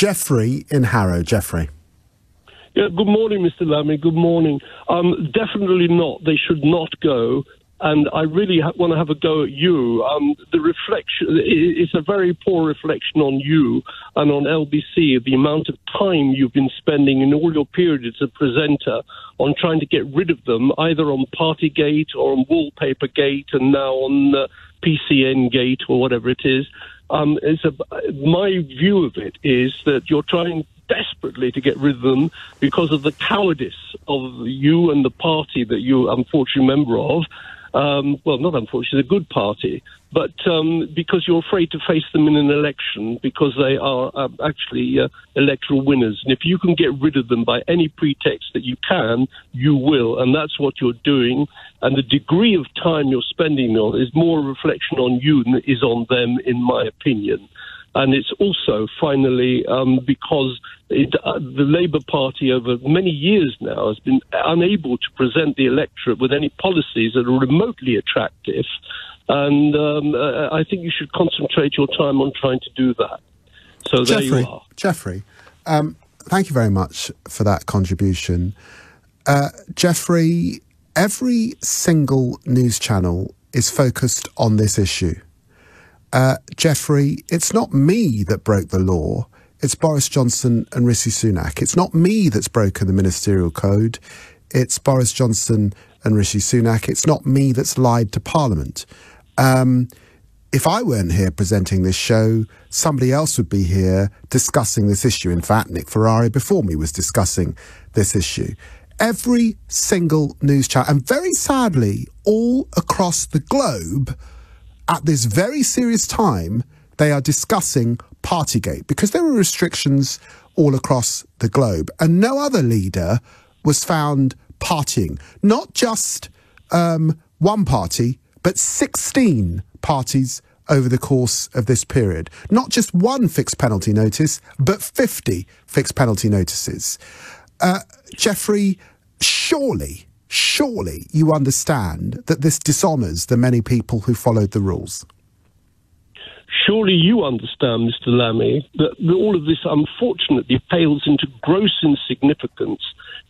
Jeffrey in Harrow. Jeffrey. Yeah, good morning, Mr. Lammy. Good morning. Definitely not. They should not go. And I really want to have a go at you. The reflection is a very poor reflection on you and on LBC, the amount of time you've been spending in all your periods as a presenter on trying to get rid of them, either on Partygate or on Wallpapergate and now on PCN Gate or whatever it is. My view of it is that you're trying desperately to get rid of them because of the cowardice of you and the party that you're unfortunately a member of. Well, not unfortunately, a good party, but because you're afraid to face them in an election because they are actually electoral winners. And if you can get rid of them by any pretext that you can, you will. And that's what you're doing. And the degree of time you're spending on is more a reflection on you than it is on them, in my opinion. And it's also, finally, because the Labour Party over many years now has been unable to present the electorate with any policies that are remotely attractive. And I think you should concentrate your time on trying to do that. So there you are. Jeffrey, thank you very much for that contribution. Jeffrey, every single news channel is focused on this issue. Jeffrey, it's not me that broke the law. It's Boris Johnson and Rishi Sunak. It's not me that's broken the ministerial code. It's Boris Johnson and Rishi Sunak. It's not me that's lied to Parliament. If I weren't here presenting this show, somebody else would be here discussing this issue. In fact, Nick Ferrari before me was discussing this issue. Every single news channel, and very sadly, all across the globe, at this very serious time, they are discussing Partygate because there were restrictions all across the globe and no other leader was found partying. Not just one party, but 16 parties over the course of this period. Not just one fixed penalty notice, but 50 fixed penalty notices. Jeffrey, surely you understand that this dishonours the many people who followed the rules. Surely you understand, Mr. Lammy, that all of this unfortunately pales into gross insignificance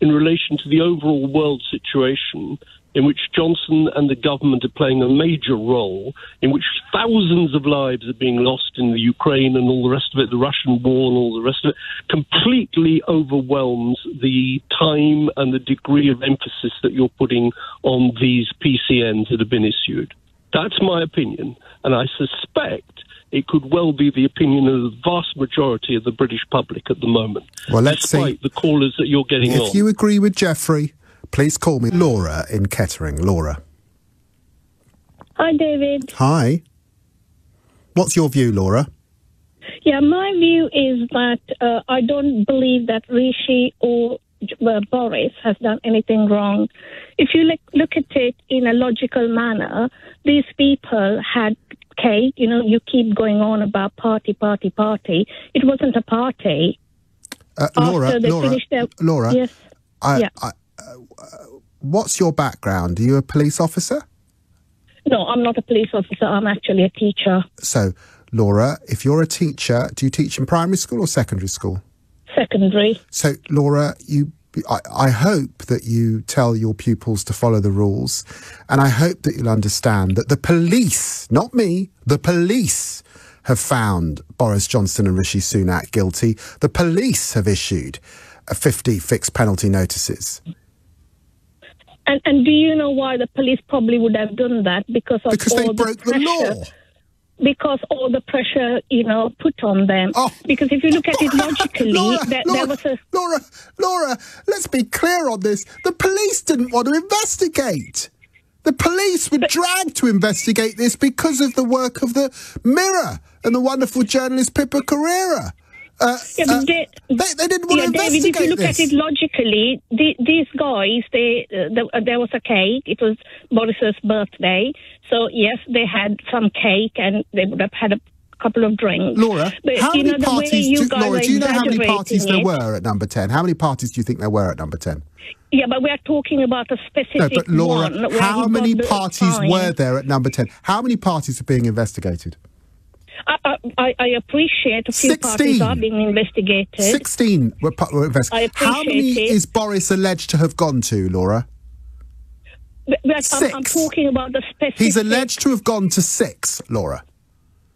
in relation to the overall world situation in which Johnson and the government are playing a major role, in which thousands of lives are being lost in the Ukraine and all the rest of it, the Russian war and all the rest of it, completely overwhelms the time and the degree of emphasis that you're putting on these PCNs that have been issued. That's my opinion, and I suspect it could well be the opinion of the vast majority of the British public at the moment. Well, let's despite see. The callers that you're getting on. If you agree with Jeffrey, please call me. Laura in Kettering. Laura. Hi, David. Hi. What's your view, Laura? Yeah, my view is that I don't believe that Rishi or Boris has done anything wrong. If you look at it in a logical manner, these people had cake. You know, you keep going on about party. It wasn't a party. Laura, Yes. What's your background? Are you a police officer? No, I'm not a police officer. I'm actually a teacher. So, Laura, if you're a teacher, do you teach in primary school or secondary school? Secondary. So, Laura, I hope that you tell your pupils to follow the rules, and I hope that you'll understand that the police, not me, the police have found Boris Johnson and Rishi Sunak guilty. The police have issued 50 fixed penalty notices. And do you know why the police probably would have done that? Because they broke the law. Because all the pressure, put on them. Oh. Because if you look at it logically, there was a... Laura, let's be clear on this. The police didn't want to investigate. The police were dragged to investigate this because of the work of the Mirror and the wonderful journalist Pippa Carrera. They didn't want to investigate David, if you look this. at it logically, these guys, there was a cake. It was Boris's birthday. So, yes, they had some cake and they would have had a couple of drinks. Laura, but, how many parties do you know how many parties there it? were at number 10? How many parties do you think there were at number 10? Yeah, but we're talking about a specific No, but Laura, one. how many parties were there at number 10? How many parties are being investigated? I appreciate a few 16. parties are being investigated. 16 were investigated. How many it. is Boris alleged to have gone to, Laura? But 6. I'm talking about the specific... He's alleged to have gone to 6, Laura.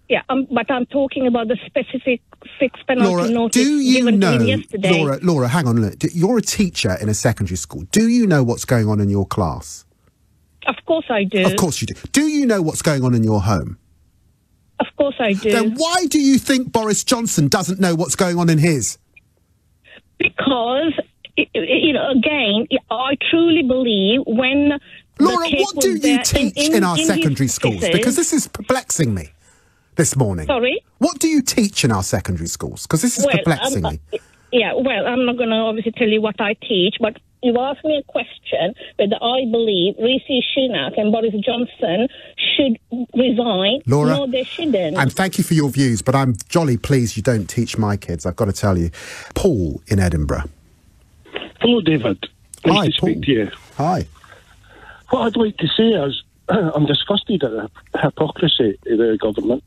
Yeah, but I'm talking about the specific 6 penalty Laura, notice do you given know, to him yesterday. Laura, hang on. Look, you're a teacher in a secondary school. Do you know what's going on in your class? Of course I do. Of course you do. Do you know what's going on in your home? Of course I do. Then why do you think Boris Johnson doesn't know what's going on in his? Because, again, I truly believe when... Laura, what do you teach in our secondary schools? Because this is perplexing me this morning. Sorry? What do you teach in our secondary schools? Because this is perplexing me. I'm not going to obviously tell you what I teach, but you asked me a question whether I believe Rishi Sunak and Boris Johnson should resign. Laura, no, they shouldn't. And thank you for your views, but I'm jolly pleased you don't teach my kids, I've got to tell you. Paul in Edinburgh. Hello, David. Nice Hi, to speak Paul. to you. Hi. What I'd like to say is I'm disgusted at the hypocrisy of the government,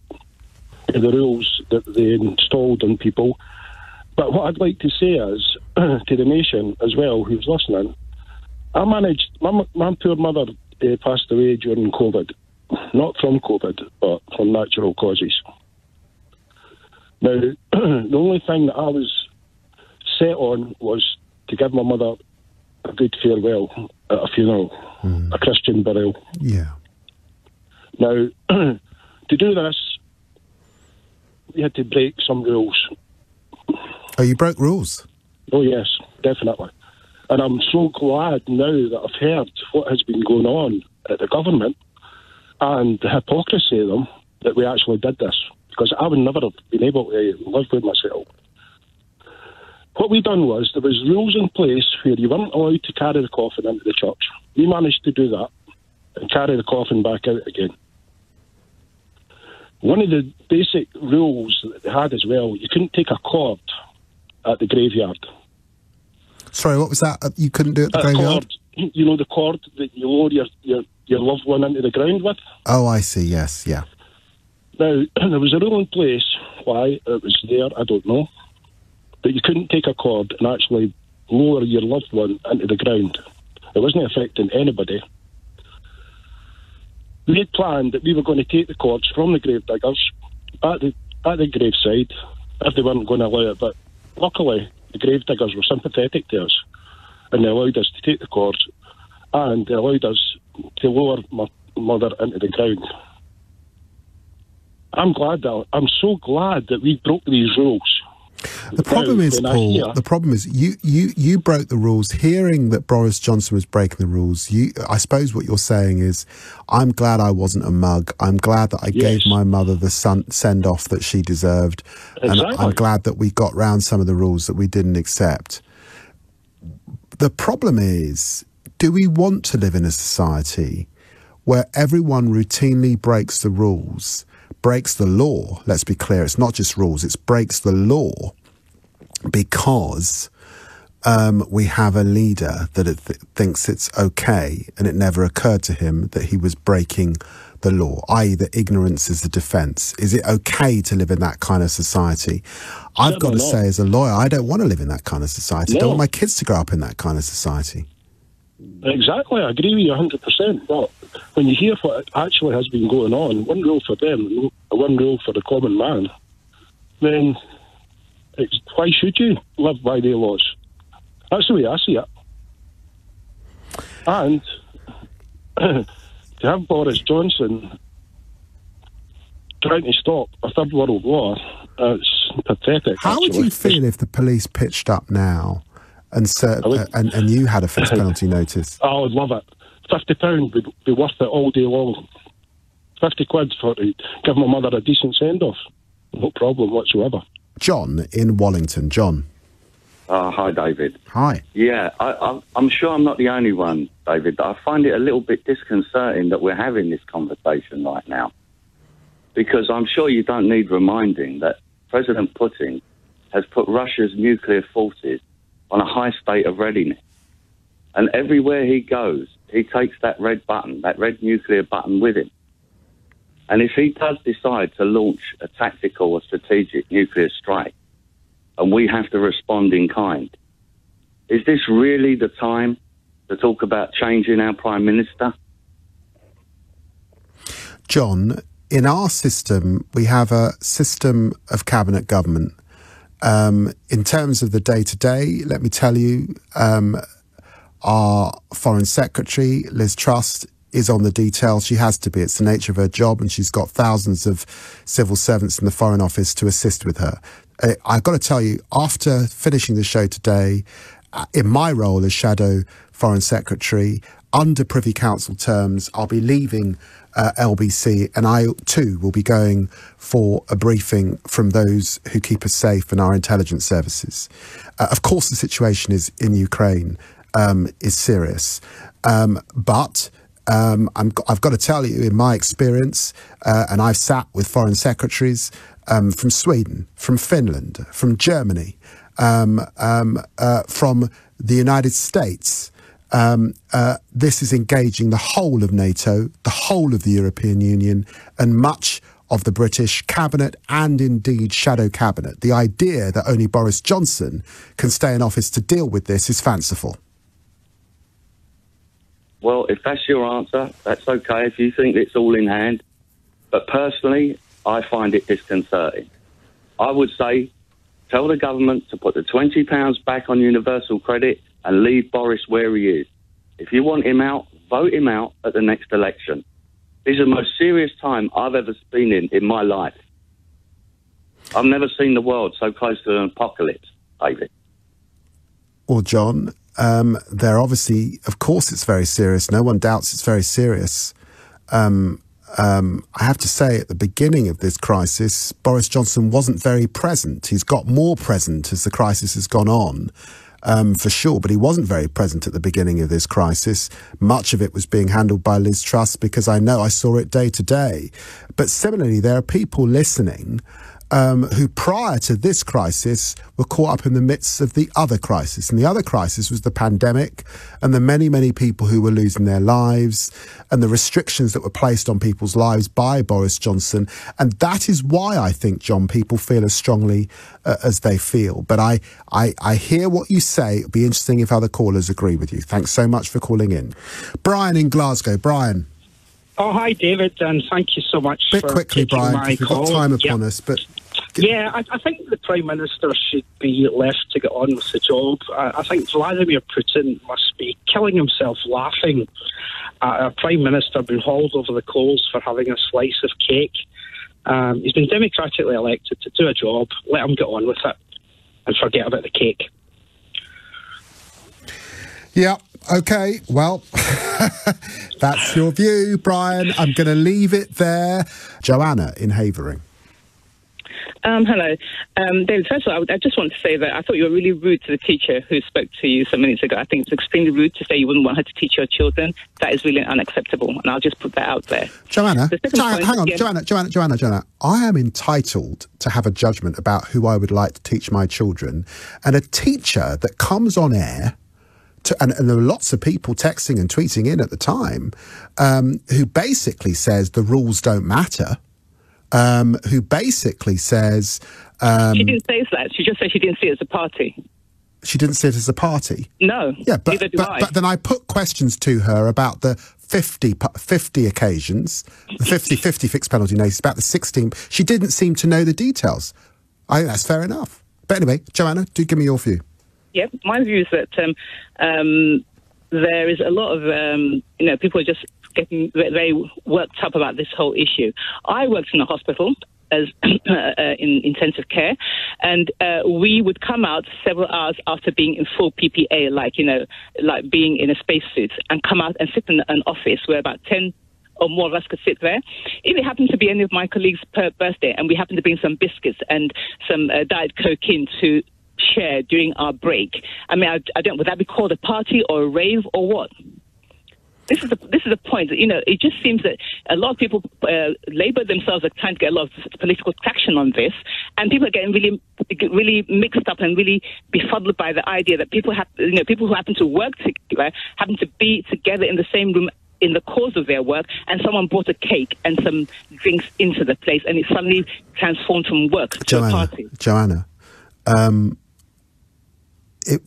the rules that they installed on people. But what I'd like to say is, to the nation as well, who's listening, I managed, my poor mother passed away during COVID. Not from COVID, but from natural causes. Now, the only thing that I was set on was to give my mother a good farewell at a funeral, a Christian burial. Yeah. Now, to do this, we had to break some rules. Oh, you broke rules? Oh, yes, definitely. And I'm so glad now that I've heard what has been going on at the government and the hypocrisy of them that we actually did this, because I would never have been able to live with myself. What we done was, there was rules in place where you weren't allowed to carry the coffin into the church. We managed to do that and carry the coffin back out again. One of the basic rules that they had as well, you couldn't take a cord at the graveyard. Sorry, what was that? You couldn't do it at the graveyard? Cord, you know the cord that you lower your loved one into the ground with? Oh, I see, yes, yeah. Now, there was a rule in place. Why it was there, I don't know. But you couldn't take a cord and actually lower your loved one into the ground. It wasn't affecting anybody. We had planned that we were going to take the cords from the grave diggers at the graveside if they weren't going to allow it. But luckily, the grave diggers were sympathetic to us and they allowed us to take the cords and they allowed us to lower my mother into the ground. I'm so glad that we broke these rules. The problem is, Paul, the problem is you broke the rules. Hearing that Boris Johnson was breaking the rules, I suppose what you're saying is, I'm glad I wasn't a mug. I'm glad that I gave my mother the send-off that she deserved. Exactly. And I'm glad that we got round some of the rules that we didn't accept. The problem is, do we want to live in a society where everyone routinely breaks the rules, breaks the law? Let's be clear, it's not just rules, it's breaks the law because we have a leader that thinks it's okay, and it never occurred to him that he was breaking the law, i.e. that ignorance is the defence. Is it okay to live in that kind of society? I've got to say, as a lawyer, I don't want to live in that kind of society. I don't want my kids to grow up in that kind of society. Exactly, I agree with you 100%. But when you hear what actually has been going on, one rule for them, one rule for the common man, then why should you live by their laws? That's the way I see it. And to have Boris Johnson trying to stop a third world war, it's pathetic. How would you feel if the police pitched up now and you had a fixed penalty notice? I would love it. £50 would be worth it all day long. 50 quid for to give my mother a decent send-off. No problem whatsoever. John in Wallington. John. Hi, David. Hi. Yeah, I'm sure I'm not the only one, David. I find it a little bit disconcerting that we're having this conversation right now. Because I'm sure you don't need reminding that President Putin has put Russia's nuclear forces on a high state of readiness. And everywhere he goes, he takes that red button, that red nuclear button with him. And if he does decide to launch a tactical or strategic nuclear strike, and we have to respond in kind, is this really the time to talk about changing our Prime Minister? John, in our system, we have a system of cabinet government. In terms of the day-to-day, let me tell you, our Foreign Secretary, Liz Truss, is on the details. She has to be. It's the nature of her job, and she's got thousands of civil servants in the Foreign Office to assist with her. I've got to tell you, after finishing the show today, in my role as Shadow Foreign Secretary, under Privy Council terms, I'll be leaving LBC, and I too will be going for a briefing from those who keep us safe and our intelligence services. Of course, the situation in Ukraine is serious, but I've got to tell you, in my experience, and I've sat with foreign secretaries from Sweden, from Finland, from Germany, from the United States. This is engaging the whole of NATO, the whole of the European Union, and much of the British cabinet and indeed shadow cabinet. The idea that only Boris Johnson can stay in office to deal with this is fanciful. Well, if that's your answer, that's okay if you think it's all in hand. But personally, I find it disconcerting. I would say, tell the government to put the £20 back on universal credit and leave Boris where he is. If you want him out, vote him out at the next election. This is the most serious time I've ever been in my life. I've never seen the world so close to an apocalypse, David. Well, John, they're obviously, of course it's very serious. No one doubts it's very serious. I have to say, at the beginning of this crisis, Boris Johnson wasn't very present. He's got more present as the crisis has gone on, for sure, but he wasn't very present at the beginning of this crisis. Much of it was being handled by Liz Truss, because I know I saw it day to day. But similarly, there are people listening who prior to this crisis were caught up in the midst of the other crisis. And the other crisis was the pandemic and the many, many people who were losing their lives and the restrictions that were placed on people's lives by Boris Johnson. And that is why I think, John, people feel as strongly as they feel. But I hear what you say. It'll be interesting if other callers agree with you. Thanks so much for calling in. Brian in Glasgow. Brian. Oh, hi, David, and thank you so much for quickly, taking Brian, my we've call. got time upon us, but... Yeah, I think the Prime Minister should be left to get on with the job. I think Vladimir Putin must be killing himself laughing at a Prime Minister being hauled over the coals for having a slice of cake. He's been democratically elected to do a job. Let him get on with it and forget about the cake. Yeah, OK, well, that's your view, Brian. I'm going to leave it there. Joanna in Havering. Hello. David, first of all, I just want to say that I thought you were really rude to the teacher who spoke to you some minutes ago. I think it's extremely rude to say you wouldn't want her to teach your children. That is really unacceptable, and I'll just put that out there. Joanna, Joanna, I am entitled to have a judgment about who I would like to teach my children, and a teacher that comes on air, and there were lots of people texting and tweeting in at the time, who basically says the rules don't matter, who basically says... she didn't say that. She just said she didn't see it as a party. She didn't see it as a party? No. Yeah, but then I put questions to her about the 50 occasions, the 50 fixed penalty notice, about the 16. She didn't seem to know the details. I think that's fair enough. But anyway, Joanna, do give me your view. Yeah, my view is that there is a lot of, people are just getting very worked up about this whole issue. I worked in a hospital as in intensive care, and we would come out several hours after being in full PPA, like being in a spacesuit, and come out and sit in an office where about 10 or more of us could sit there. If it happened to be any of my colleagues' birthday, and we happened to bring some biscuits and some Diet Coke in to share during our break, I mean, I don't. Would that be called a party or a rave or what? This is the point. It just seems that a lot of people label themselves as trying to get a lot of political traction on this, and people are getting really mixed up and really befuddled by the idea that people who happen to work together happen to be together in the same room in the course of their work, and someone brought a cake and some drinks into the place, and it suddenly transformed from work to a party. Joanna,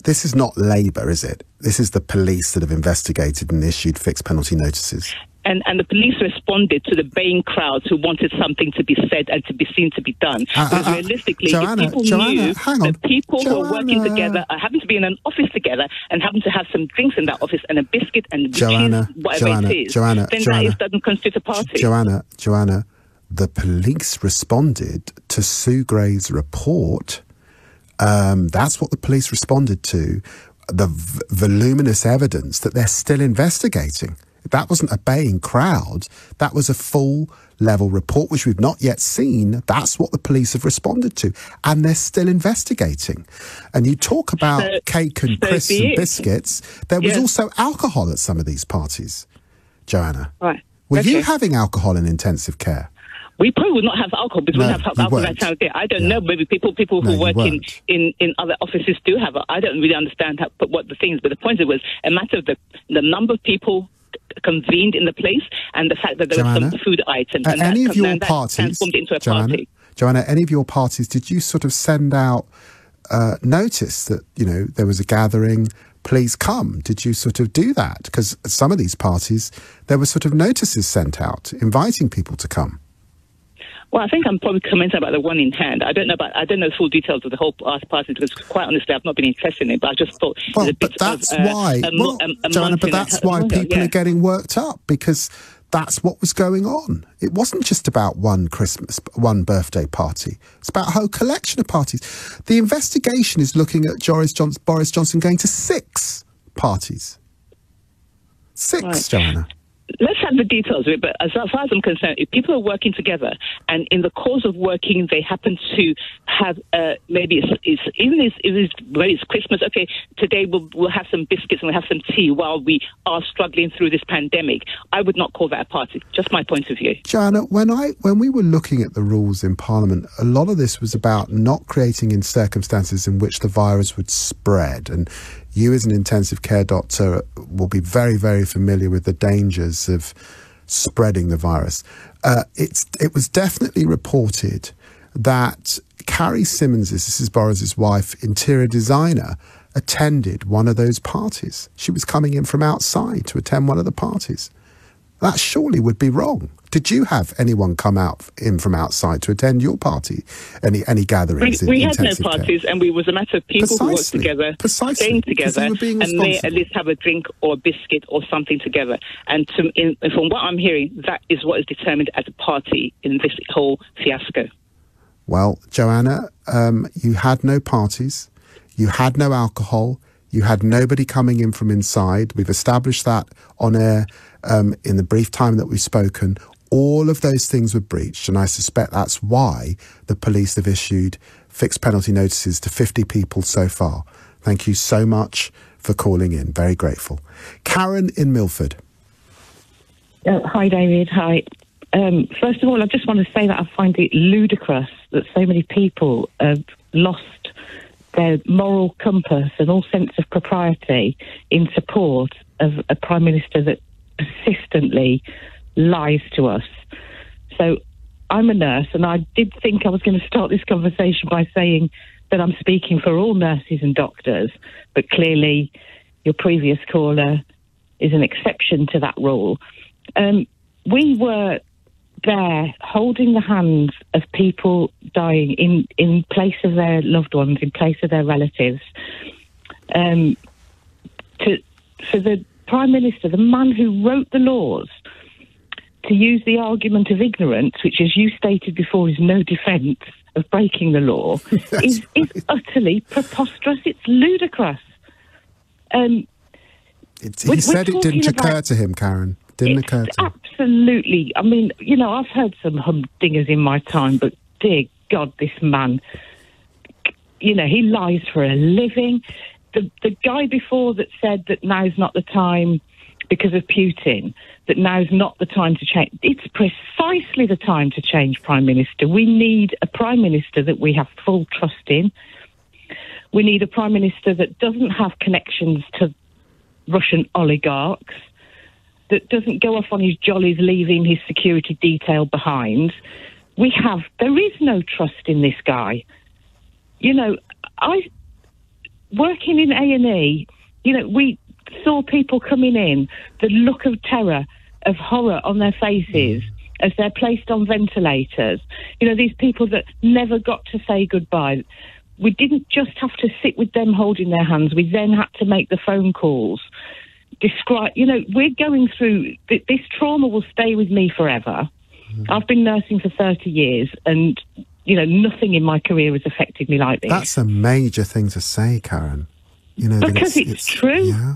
this is not Labour, is it? This is the police that have investigated and issued fixed penalty notices. And the police responded to the baying crowds who wanted something to be said and to be seen to be done. Because realistically, Joanna, if people knew that people who are working together happen to be in an office together and happen to have some drinks in that office and a biscuit and cheese, whatever it is, then that doesn't constitute a party. Joanna, the police responded to Sue Gray's report. That's what the police responded to, the voluminous evidence that they're still investigating. That wasn't a baying crowd. That was a full-level report, which we've not yet seen. That's what the police have responded to. And they're still investigating. And you talk about cake and crisps and biscuits. There was also alcohol at some of these parties, Joanna. Right. Were you having alcohol in intensive care? We probably would not have alcohol because we don't have alcohol that time of day. I don't know. Maybe people who work in other offices do have it. I don't really understand what the thing is. But the point was a matter of the number of people convened in the place and the fact that there was some food items. And any of your parties, transformed into a party. Joanna, any of your parties, did you sort of send out notice that, there was a gathering, please come? Did you sort of do that? Because some of these parties, there were sort of notices sent out inviting people to come. Well, I think I'm probably commenting about the one in hand. I don't know the full details of the whole party because, quite honestly, I've not been interested in it. But I just thought, that's why people are getting worked up, because that's what was going on. It wasn't just about one birthday party. It's about a whole collection of parties. The investigation is looking at Boris Johnson going to 6 parties. 6, Joanna. Let's have the details of it, but as far as I'm concerned, if people are working together and in the course of working they happen to have maybe it's Christmas, okay, today we'll have some biscuits and we'll have some tea while we are struggling through this pandemic, I would not call that a party. Just my point of view. Joanna, when we were looking at the rules in Parliament, a lot of this was about not creating in circumstances in which the virus would spread. And you, as an intensive care doctor, will be very, very familiar with the dangers of spreading the virus. It was definitely reported that Carrie Simmons, this is Boris's wife, interior designer, attended one of those parties. She was coming in from outside to attend one of the parties. That surely would be wrong. Did you have anyone come in from outside to attend your party? Any gatherings? We had no parties, and it was a matter of people who worked together, staying together, and may at least have a drink or a biscuit or something together. And from what I'm hearing, that is what is determined as a party in this whole fiasco. Well, Joanna, you had no parties, you had no alcohol, you had nobody coming in from inside. We've established that on air in the brief time that we've spoken. All of those things were breached, and I suspect that's why the police have issued fixed penalty notices to 50 people so far. Thank you so much for calling in. Very grateful. Karen in Milford. Hi, David. Hi. First of all, I just want to say that I find it ludicrous that so many people have lost their moral compass and all sense of propriety in support of a Prime Minister that persistently lies to us. So I'm a nurse, and I did think I was going to start this conversation by saying that I'm speaking for all nurses and doctors, but clearly your previous caller is an exception to that rule. We were there holding the hands of people dying in place of their loved ones, in place of their relatives, for the Prime Minister, the man who wrote the laws, to use the argument of ignorance, which, as you stated before, is no defence of breaking the law, is utterly preposterous. It's ludicrous. He said it didn't occur to him, Karen. Didn't occur to him. Absolutely. I mean, I've heard some humdingers in my time, but dear God, this man, he lies for a living. The guy before that said that now's not the time because of Putin, that now's not the time to change. It's precisely the time to change Prime Minister. We need a Prime Minister that we have full trust in. We need a Prime Minister that doesn't have connections to Russian oligarchs. that doesn't go off on his jollies leaving his security detail behind. There is no trust in this guy. You know, working in A&E, you know, we saw people coming in, the look of terror, of horror on their faces as they're placed on ventilators. You know, these people that never got to say goodbye. We didn't just have to sit with them holding their hands. We then had to make the phone calls. You know, we're going through... This trauma will stay with me forever. I've been nursing for 30 years and, you know, nothing in my career has affected me like this. That's a major thing to say, Karen. You know, because it's true. Yeah,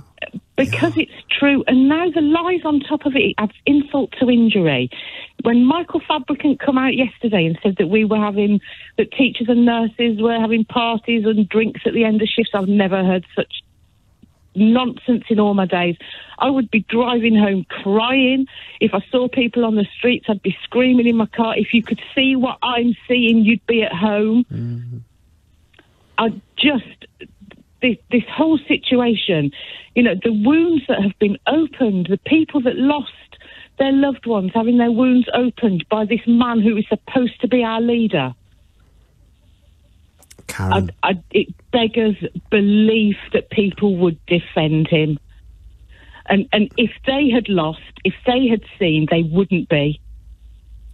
because it's true. And now the lies on top of it adds insult to injury. When Michael Fabricant come out yesterday and said that that teachers and nurses were having parties and drinks at the end of shifts, I've never heard such nonsense in all my days. I would be driving home crying. If I saw people on the streets, I'd be screaming in my car. If you could see what I'm seeing, you'd be at home. This whole situation, you know, the wounds that have been opened, the people that lost their loved ones having their wounds opened by this man who is supposed to be our leader. Karen. It beggars belief that people would defend him. And if they had lost, if they had seen, they wouldn't be.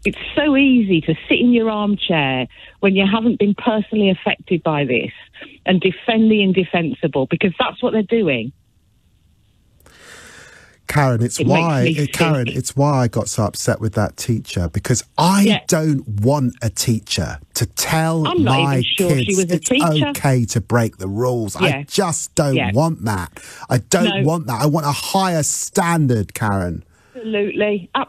It's so easy to sit in your armchair when you haven't been personally affected by this and defend the indefensible, because that's what they're doing. Karen, it's why I got so upset with that teacher, because I don't want a teacher to tell my kids it's okay to break the rules. Yeah. I just don't want that. I don't want that. I want a higher standard, Karen. Absolutely. A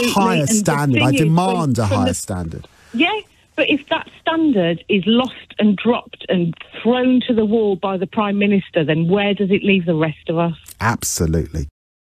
higher standard. I demand a higher standard. Yeah, but if that standard is lost and dropped and thrown to the wall by the Prime Minister, then where does it leave the rest of us? Absolutely.